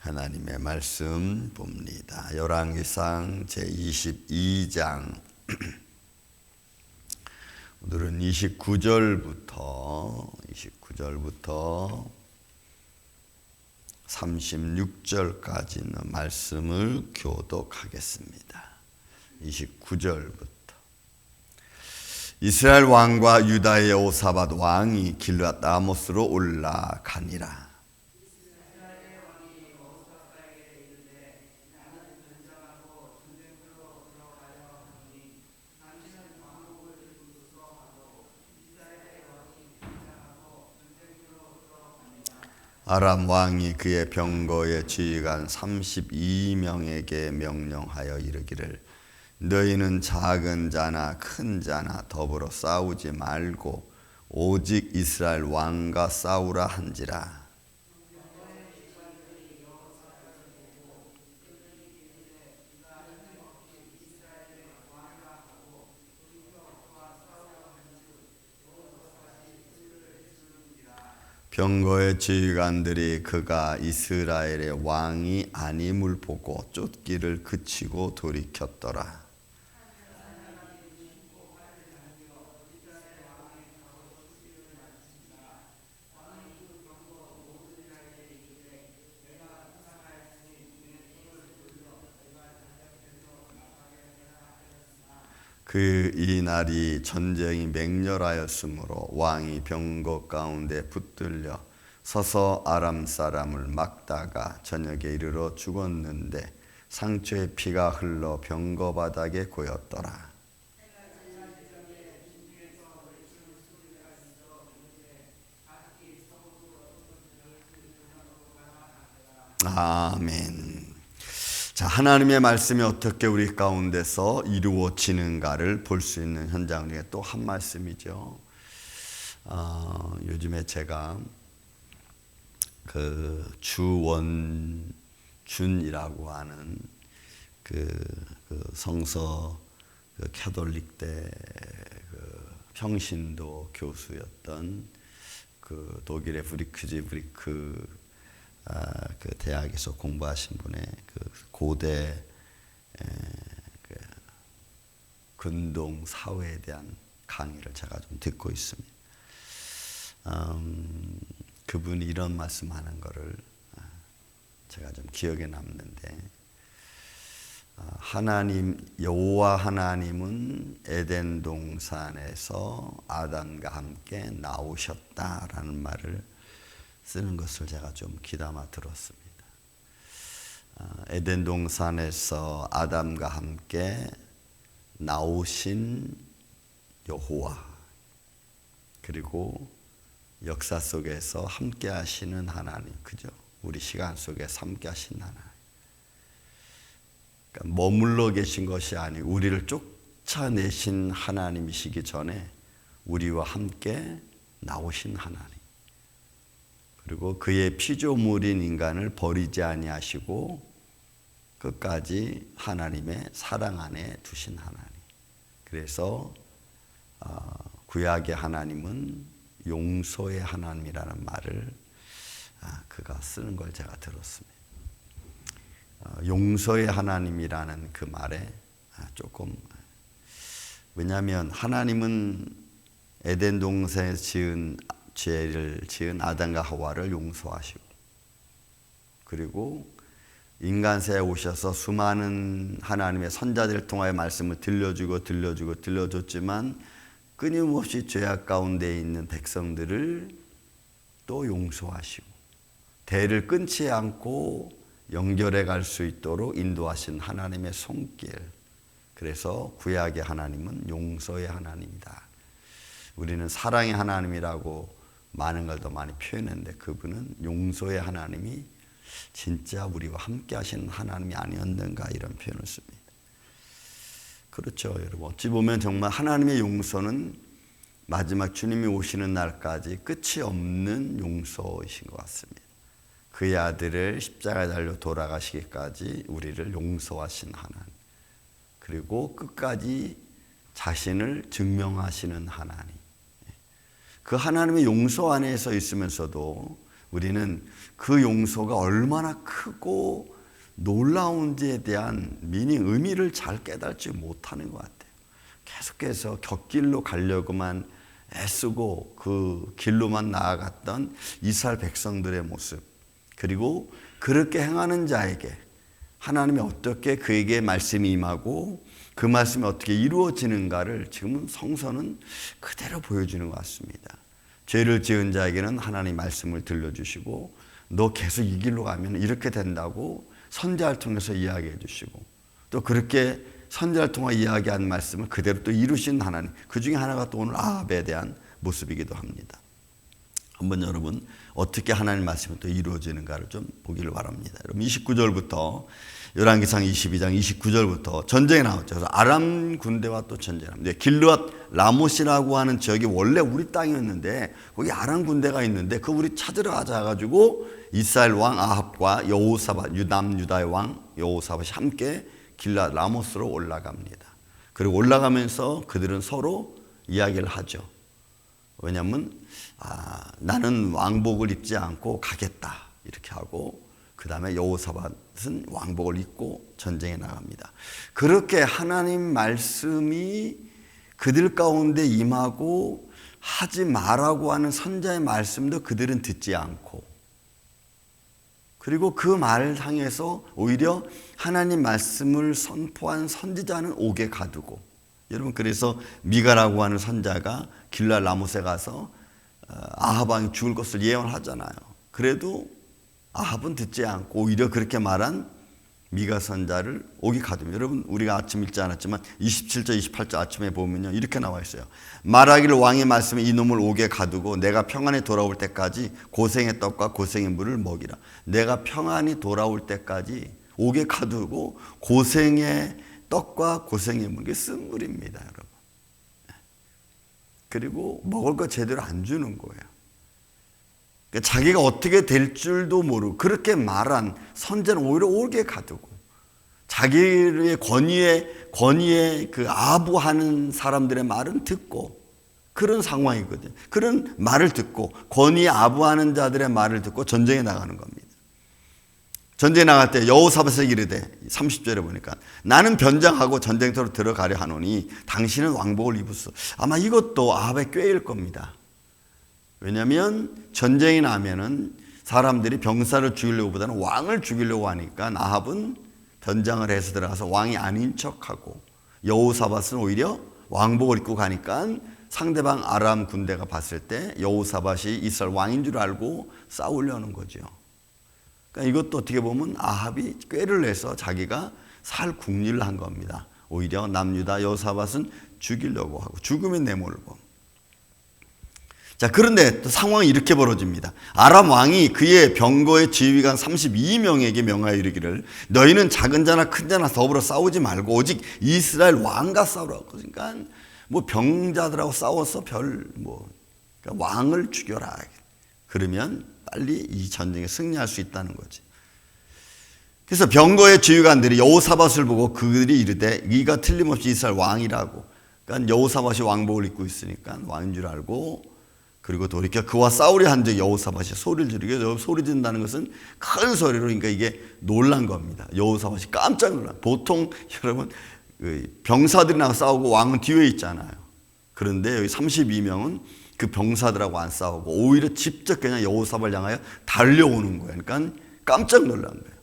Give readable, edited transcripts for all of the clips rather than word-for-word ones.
하나님의 말씀 봅니다. 열왕기상 제22장 오늘은 29절부터 36절까지는 말씀을 교독하겠습니다. 29절부터 이스라엘 왕과 유다의 여호사밧 왕이 길르앗 라못으로 올라가니라. 아람 왕이 그의 병거의 지휘관 32명에게 명령하여 이르기를 너희는 작은 자나 큰 자나 더불어 싸우지 말고 오직 이스라엘 왕과 싸우라 한지라. 병거의 지휘관들이 그가 이스라엘의 왕이 아님을 보고 쫓기를 그치고 돌이켰더라. 이 날이 전쟁이 맹렬하였으므로 왕이 병거 가운데 붙들려 서서 아람 사람을 막다가 저녁에 이르러 죽었는데 상처의 피가 흘러 병거 바닥에 고였더라. 아멘. 자, 하나님의 말씀이 어떻게 우리 가운데서 이루어지는가를 볼 수 있는 현장 중에 또 한 말씀이죠. 요즘에 제가 그 주원준이라고 하는 그 성서 캐톨릭 때 평신도 교수였던 그 독일의 브리크 그 대학에서 공부하신 분의 그 고대 근동 사회에 대한 강의를 제가 좀 듣고 있습니다. 그분이 이런 말씀하는 거를 제가 좀 기억에 남는데, 하나님 여호와 하나님은 에덴 동산에서 아담과 함께 나오셨다라는 말을 쓰는 것을 제가 좀 귀담아 들었습니다. 에덴 동산에서 아담과 함께 나오신 여호와, 그리고 역사 속에서 함께 하시는 하나님, 그죠? 우리 시간 속에서 함께 하신 하나님. 그러니까 머물러 계신 것이 아니고 우리를 쫓아내신 하나님이시기 전에 우리와 함께 나오신 하나님. 그리고 그의 피조물인 인간을 버리지 아니하시고 끝까지 하나님의 사랑 안에 두신 하나님. 그래서 구약의 하나님은 용서의 하나님이라는 말을 그가 쓰는 걸 제가 들었습니다. 용서의 하나님이라는 그 말에 조금, 왜냐하면 하나님은 에덴 동산에 죄를 지은 아담과 하와를 용서하시고, 그리고 인간세에 오셔서 수많은 하나님의 선자들을 통하여 말씀을 들려줬지만 끊임없이 죄악 가운데 있는 백성들을 또 용서하시고 대를 끊지 않고 연결해 갈 수 있도록 인도하신 하나님의 손길. 그래서 구약의 하나님은 용서의 하나님이다. 우리는 사랑의 하나님이라고 많은 걸 더 많이 표현했는데, 그분은 용서의 하나님이 진짜 우리와 함께 하시는 하나님이 아니었는가, 이런 표현을 씁니다. 그렇죠, 여러분. 어찌 보면 정말 하나님의 용서는 마지막 주님이 오시는 날까지 끝이 없는 용서이신 것 같습니다. 그의 아들을 십자가에 달려 돌아가시기까지 우리를 용서하신 하나님, 그리고 끝까지 자신을 증명하시는 하나님. 그 하나님의 용서 안에서 있으면서도 우리는 그 용서가 얼마나 크고 놀라운지에 대한 미닝, 의미를 잘 깨닫지 못하는 것 같아요. 계속해서 곁길로 가려고만 애쓰고 그 길로만 나아갔던 이스라엘 백성들의 모습, 그리고 그렇게 행하는 자에게 하나님이 어떻게 그에게 말씀이 임하고 그 말씀이 어떻게 이루어지는가를 지금은 성서는 그대로 보여주는 것 같습니다. 죄를 지은 자에게는 하나님 말씀을 들려주시고 너 계속 이 길로 가면 이렇게 된다고 선지자를 통해서 이야기해 주시고, 또 그렇게 선지자를 통해 이야기한 말씀을 그대로 또 이루신 하나님, 그 중에 하나가 또 오늘 아합에 대한 모습이기도 합니다. 한번 여러분 어떻게 하나님 말씀이 또 이루어지는가를 좀 보기를 바랍니다. 여러분 29절부터 열왕기상 22장 29절부터 전쟁이 나왔죠. 그래서 아람 군대와 또 전쟁합니다. 길르앗 라못이라고 하는 지역이 원래 우리 땅이었는데 거기 아람 군대가 있는데 그 우리 찾으러 가자 가지고 이스라엘 왕 아합과 여호사밧 남유다의 왕 여호사밧이 함께 길르앗 라못으로 올라갑니다. 그리고 올라가면서 그들은 서로 이야기를 하죠. 왜냐하면 나는 왕복을 입지 않고 가겠다 이렇게 하고, 그 다음에 여호사밧은 왕복을 입고 전쟁에 나갑니다. 그렇게 하나님 말씀이 그들 가운데 임하고 하지 말라고 하는 선자의 말씀도 그들은 듣지 않고, 그리고 그 말을 향해서 오히려 하나님 말씀을 선포한 선지자는 옥에 가두고, 여러분 그래서 미가라고 하는 선자가 길르앗 라못에 가서 아합 왕이 죽을 것을 예언하잖아요. 그래도 아합은 듣지 않고 오히려 그렇게 말한 미가 선자를 옥에 가두며, 여러분 우리가 아침 읽지 않았지만 27절 28절 아침에 보면요 이렇게 나와 있어요. 말하기를 왕의 말씀에 이놈을 옥에 가두고 내가 평안히 돌아올 때까지 고생의 떡과 고생의 물을 먹이라. 내가 평안히 돌아올 때까지 옥에 가두고 고생의 떡과 고생의 물, 이게 쓴 물입니다, 여러분. 그리고 먹을 거 제대로 안 주는 거예요. 그러니까 자기가 어떻게 될 줄도 모르고 그렇게 말한 선자는 오히려 옥에 가두고, 자기의 권위에 그 아부하는 사람들의 말은 듣고, 그런 상황이거든요. 그런 말을 듣고 권위에 아부하는 자들의 말을 듣고 전쟁에 나가는 겁니다. 전쟁에 나갈 때 여호사밧에게 이르되 30절에 보니까 나는 변장하고 전쟁터로 들어가려 하노니 당신은 왕복을 입으소. 아마 이것도 아합의 꾀일 겁니다. 왜냐하면 전쟁이 나면은 사람들이 병사를 죽이려고 보다는 왕을 죽이려고 하니까 아합은 변장을 해서 들어가서 왕이 아닌 척하고, 여호사밧은 오히려 왕복을 입고 가니까 상대방 아람 군대가 봤을 때 여호사밧이 이스라엘 왕인 줄 알고 싸우려는 거죠. 그러니까 이것도 어떻게 보면 아합이 꾀를 내서 자기가 살 궁리를 한 겁니다. 오히려 남유다 여호사밧은 죽이려고 하고 죽음에 내몰고. 자, 그런데 또 상황이 이렇게 벌어집니다. 아람 왕이 그의 병거의 지휘관 32명에게 명하여 이르기를 너희는 작은 자나 큰 자나 더불어 싸우지 말고 오직 이스라엘 왕과 싸우라고. 그러니까 뭐 병자들하고 싸워서 그러니까 왕을 죽여라. 그러면 빨리 이 전쟁에 승리할 수 있다는 거지. 그래서 병거의 지휘관들이 여호사밧을 보고 그들이 이르되 이가 틀림없이 이스라엘 왕이라고. 그러니까 여호사밧이 왕복을 입고 있으니까 왕인 줄 알고, 그리고 돌이켜 그와 싸우려 한즉 여호사밧이 소리를 지르게. 소리 지른다는 것은 큰 소리로, 그러니까 이게 놀란 겁니다. 여호사밧이 깜짝 놀라. 보통 여러분 병사들이 나가 싸우고 왕은 뒤에 있잖아요. 그런데 여기 32명은 그 병사들하고 안 싸우고 오히려 직접 그냥 여호사밧을 향하여 달려오는 거예요. 그러니까 깜짝 놀란 거예요.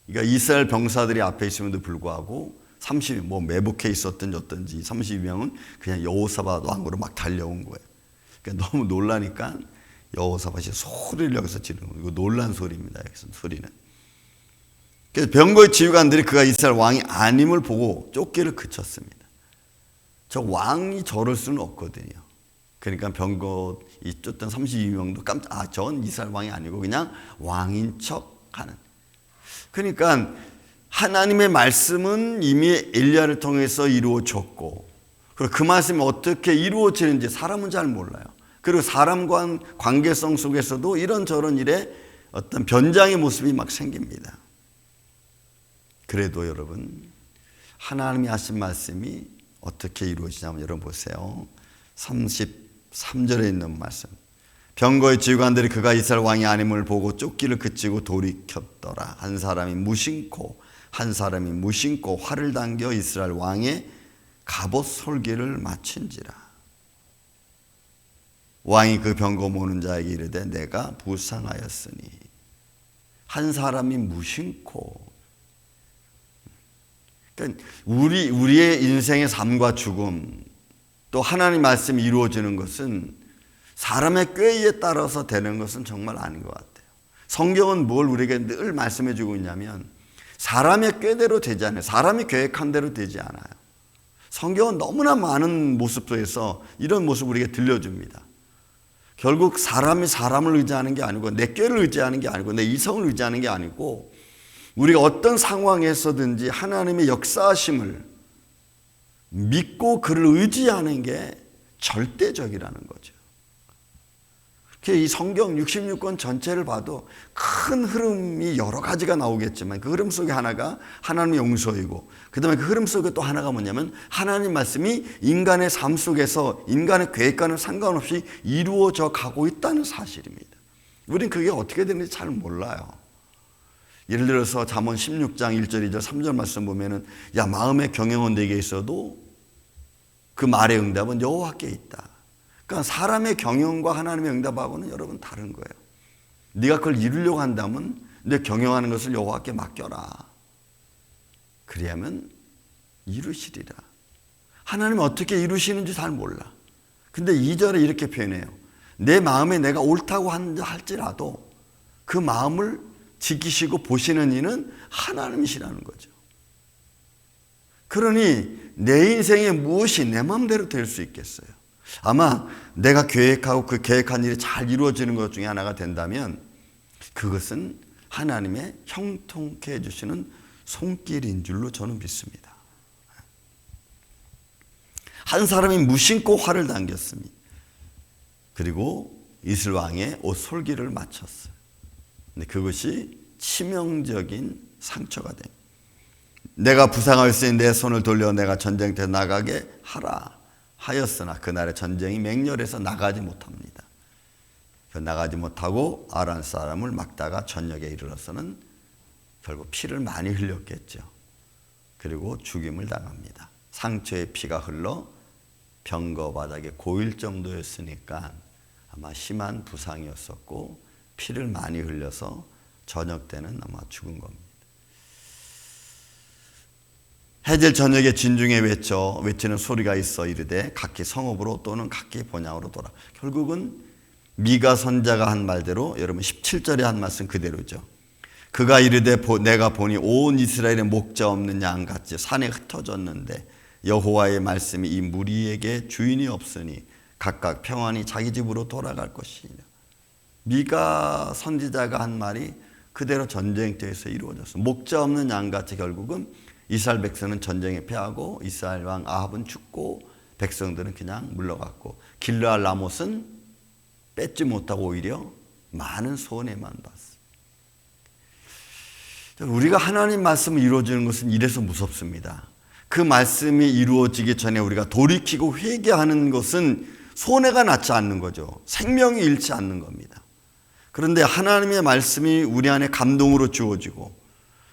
그러니까 이스라엘 병사들이 앞에 있음에도 불구하고 30명 뭐 매복해 있었든지 어떤지 32명은 그냥 여호사밧 왕으로 막 달려온 거예요. 그러니까 너무 놀라니까 여호사밧이 소리를 여기서 지르는 거예요. 이거 놀란 소리입니다. 여기서 소리는. 그래서 병거의 지휘관들이 그가 이스라엘 왕이 아님을 보고 쫓기를 그쳤습니다. 저 왕이 저럴 수는 없거든요. 그러니까 병거 쫓던 32명도 전 이스라엘 왕이 아니고 그냥 왕인 척 하는. 그러니까 하나님의 말씀은 이미 엘리야를 통해서 이루어졌고, 그리고 그 말씀이 어떻게 이루어지는지 사람은 잘 몰라요. 그리고 사람과 관계성 속에서도 이런저런 일에 어떤 변장의 모습이 막 생깁니다. 그래도 여러분 하나님이 하신 말씀이 어떻게 이루어지냐면 여러분 보세요. 33절에 있는 말씀. 병거의 지휘관들이 그가 이스라엘 왕이 아님을 보고 쫓기를 그치고 돌이켰더라. 한 사람이 무심코 활을 당겨 이스라엘 왕의 갑옷 솔기를 마친지라. 왕이 그 병거 모는 자에게 이르되 내가 부상하였으니. 한 사람이 무심코. 그러니까 우리의 인생의 삶과 죽음, 또 하나님 말씀이 이루어지는 것은 사람의 꾀에 따라서 되는 것은 정말 아닌 것 같아요. 성경은 뭘 우리에게 늘 말씀해 주고 있냐면 사람의 꾀대로 되지 않아요. 사람이 계획한 대로 되지 않아요. 성경은 너무나 많은 모습 속에서 이런 모습을 우리에게 들려줍니다. 결국 사람이 사람을 의지하는 게 아니고 내 꾀를 의지하는 게 아니고 내 이성을 의지하는 게 아니고 우리가 어떤 상황에서든지 하나님의 역사하심을 믿고 그를 의지하는 게 절대적이라는 거죠. 이 성경 66권 전체를 봐도 큰 흐름이 여러 가지가 나오겠지만 그 흐름 속에 하나가 하나님의 용서이고 그 다음에 그 흐름 속에 또 하나가 뭐냐면 하나님 말씀이 인간의 삶 속에서 인간의 계획과는 상관없이 이루어져 가고 있다는 사실입니다. 우리는 그게 어떻게 되는지 잘 몰라요. 예를 들어서 잠언 16장 1절 2절 3절 말씀 보면은 야 마음의 경영은 내게 있어도 그 말의 응답은 여호와께 있다. 그러니까 사람의 경영과 하나님의 응답하고는 여러분 다른 거예요. 네가 그걸 이루려고 한다면 내 경영하는 것을 여호와께 맡겨라. 그래야면 이루시리라. 하나님은 어떻게 이루시는지 잘 몰라. 근데 2절에 이렇게 표현해요. 내 마음에 내가 옳다고 할지라도 그 마음을 지키시고 보시는 이는 하나님이시라는 거죠. 그러니 내 인생에 무엇이 내 마음대로 될 수 있겠어요? 아마 내가 계획하고 그 계획한 일이 잘 이루어지는 것 중에 하나가 된다면 그것은 하나님의 형통케 해주시는 손길인 줄로 저는 믿습니다. 한 사람이 무심코 활을 당겼습니다. 그리고 이스라엘 왕의 옷 솔기를 맞췄어요. 근데 그것이 치명적인 상처가 됩니다. 내가 부상하였으니 내 손을 돌려 내가 전쟁터에 나가게 하라 하였으나 그날의 전쟁이 맹렬해서 나가지 못합니다. 나가지 못하고 아람 사람을 막다가 저녁에 이르러서는 결국 피를 많이 흘렸겠죠. 그리고 죽임을 당합니다. 상처에 피가 흘러 병거 바닥에 고일 정도였으니까 아마 심한 부상이었었고 피를 많이 흘려서 저녁 때는 아마 죽은 겁니다. 해질 저녁에 진중에 외치는 소리가 있어 이르되 각기 성읍으로 또는 각기 본향으로 돌아. 결국은 미가 선자가 한 말대로 여러분 17절에 한 말씀 그대로죠. 그가 이르되 내가 보니 온 이스라엘의 목자 없는 양같이 산에 흩어졌는데 여호와의 말씀이 이 무리에게 주인이 없으니 각각 평안히 자기 집으로 돌아갈 것이니라. 미가 선지자가 한 말이 그대로 전쟁터에서 이루어졌어. 목자 없는 양같이 결국은 이스라엘 백성은 전쟁에 패하고 이스라엘 왕 아합은 죽고 백성들은 그냥 물러갔고 길르알 라못은 뺏지 못하고 오히려 많은 손해만 봤어. 우리가 하나님 말씀을 이루어지는 것은 이래서 무섭습니다. 그 말씀이 이루어지기 전에 우리가 돌이키고 회개하는 것은 손해가 났지 않는 거죠. 생명이 잃지 않는 겁니다. 그런데 하나님의 말씀이 우리 안에 감동으로 주어지고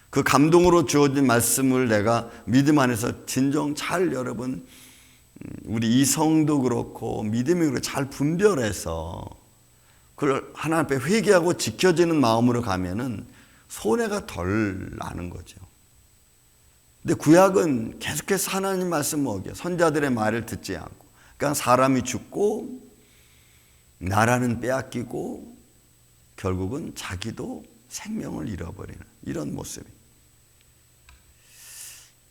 그 감동으로 주어진 말씀을 내가 믿음 안에서 진정 잘 여러분 우리 이성도 그렇고 믿음이 그렇고 잘 분별해서 그걸 하나님 앞에 회개하고 지켜지는 마음으로 가면은 손해가 덜 나는 거죠. 근데 구약은 계속해서 하나님 말씀 먹여 선자들의 말을 듣지 않고 그러니까 사람이 죽고 나라는 빼앗기고 결국은 자기도 생명을 잃어버리는 이런 모습입니다.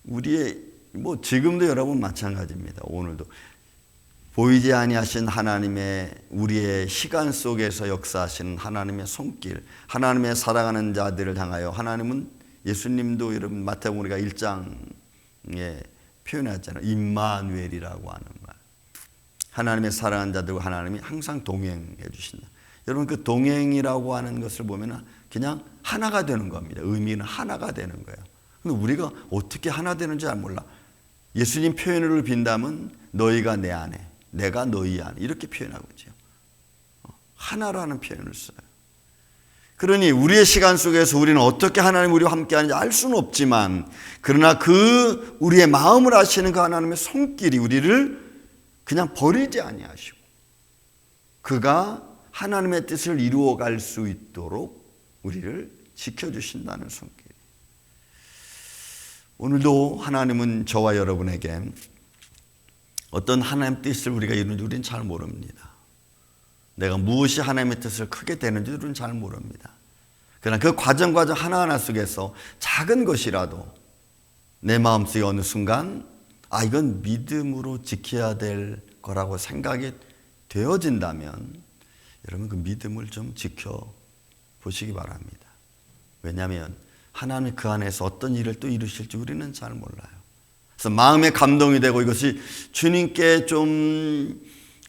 우리의 지금도 여러분 마찬가지입니다. 오늘도 보이지 아니하신 하나님의 우리의 시간 속에서 역사하시는 하나님의 손길, 하나님의 사랑하는 자들을 향하여 하나님은 예수님도 여러분 마태복음 우리가 1장에 표현했잖아요. 임마누엘이라고 하는 말. 하나님의 사랑하는 자들과 하나님이 항상 동행해 주신다. 여러분 그 동행이라고 하는 것을 보면 그냥 하나가 되는 겁니다. 의미는 하나가 되는 거예요. 근데 우리가 어떻게 하나 되는지 잘 몰라. 예수님 표현을 빈다면 너희가 내 안에 내가 너희 안에 이렇게 표현하고 있죠. 하나라는 표현을 써요. 그러니 우리의 시간 속에서 우리는 어떻게 하나님 우리와 함께하는지 알 수는 없지만, 그러나 그 우리의 마음을 아시는 그 하나님의 손길이 우리를 그냥 버리지 아니하시고 그가 하나님의 뜻을 이루어갈 수 있도록 우리를 지켜주신다는 손길. 오늘도 하나님은 저와 여러분에게 어떤 하나님의 뜻을 우리가 이루는지 우리는 잘 모릅니다. 내가 무엇이 하나님의 뜻을 크게 되는지 우리는 잘 모릅니다. 그러나 그 과정 하나하나 속에서 작은 것이라도 내 마음속에 어느 순간 이건 믿음으로 지켜야 될 거라고 생각이 되어진다면 여러분 그 믿음을 좀 지켜보시기 바랍니다. 왜냐하면 하나님이 그 안에서 어떤 일을 또 이루실지 우리는 잘 몰라요. 그래서 마음에 감동이 되고 이것이 주님께 좀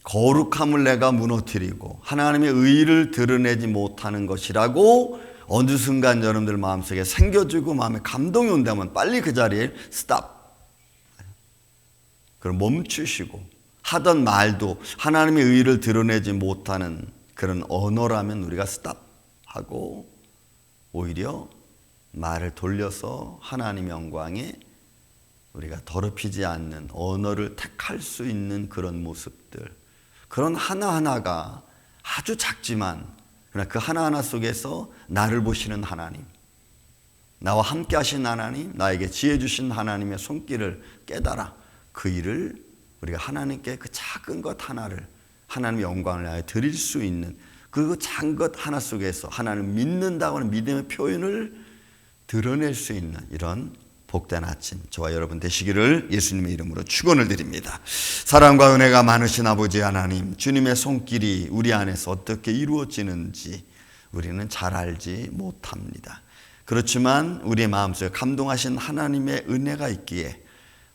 거룩함을 내가 무너뜨리고 하나님의 의의를 드러내지 못하는 것이라고 어느 순간 여러분들 마음속에 생겨지고 마음에 감동이 온다면 빨리 그 자리에 스탑. 그럼 멈추시고 하던 말도 하나님의 의의를 드러내지 못하는 그런 언어라면 우리가 스탑하고 오히려 말을 돌려서 하나님의 영광에 우리가 더럽히지 않는 언어를 택할 수 있는 그런 모습들, 그런 하나하나가 아주 작지만 그러나 그 하나하나 속에서 나를 보시는 하나님, 나와 함께 하신 하나님, 나에게 지혜 주신 하나님의 손길을 깨달아 그 일을 우리가 하나님께 그 작은 것 하나를 하나님의 영광을 위하여 드릴 수 있는 그 작은 것 하나 속에서 하나님을 믿는다고 하는 믿음의 표현을 드러낼 수 있는 이런 복된 아침 저와 여러분 되시기를 예수님의 이름으로 축원을 드립니다. 사랑과 은혜가 많으신 아버지 하나님, 주님의 손길이 우리 안에서 어떻게 이루어지는지 우리는 잘 알지 못합니다. 그렇지만 우리의 마음속에 감동하신 하나님의 은혜가 있기에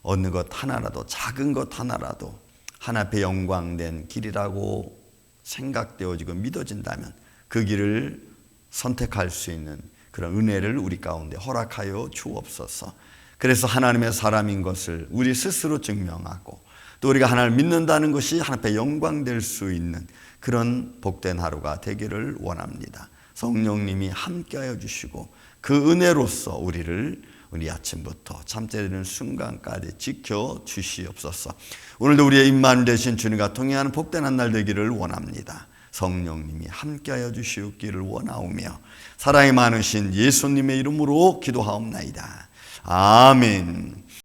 어느 것 하나라도, 작은 것 하나라도 하나님의 영광된 길이라고 생각되어지고 믿어진다면 그 길을 선택할 수 있는 그런 은혜를 우리 가운데 허락하여 주옵소서. 그래서 하나님의 사람인 것을 우리 스스로 증명하고 또 우리가 하나님을 믿는다는 것이 하나님의 영광될 수 있는 그런 복된 하루가 되기를 원합니다. 성령님이 함께하여 주시고 그 은혜로서 우리 아침부터 잠자리는 순간까지 지켜 주시옵소서. 오늘도 우리의 임마누엘 되신 주님과 동행하는 복된 한 날 되기를 원합니다. 성령님이 함께하여 주시옵기를 원하오며 사랑이 많으신 예수님의 이름으로 기도하옵나이다. 아멘.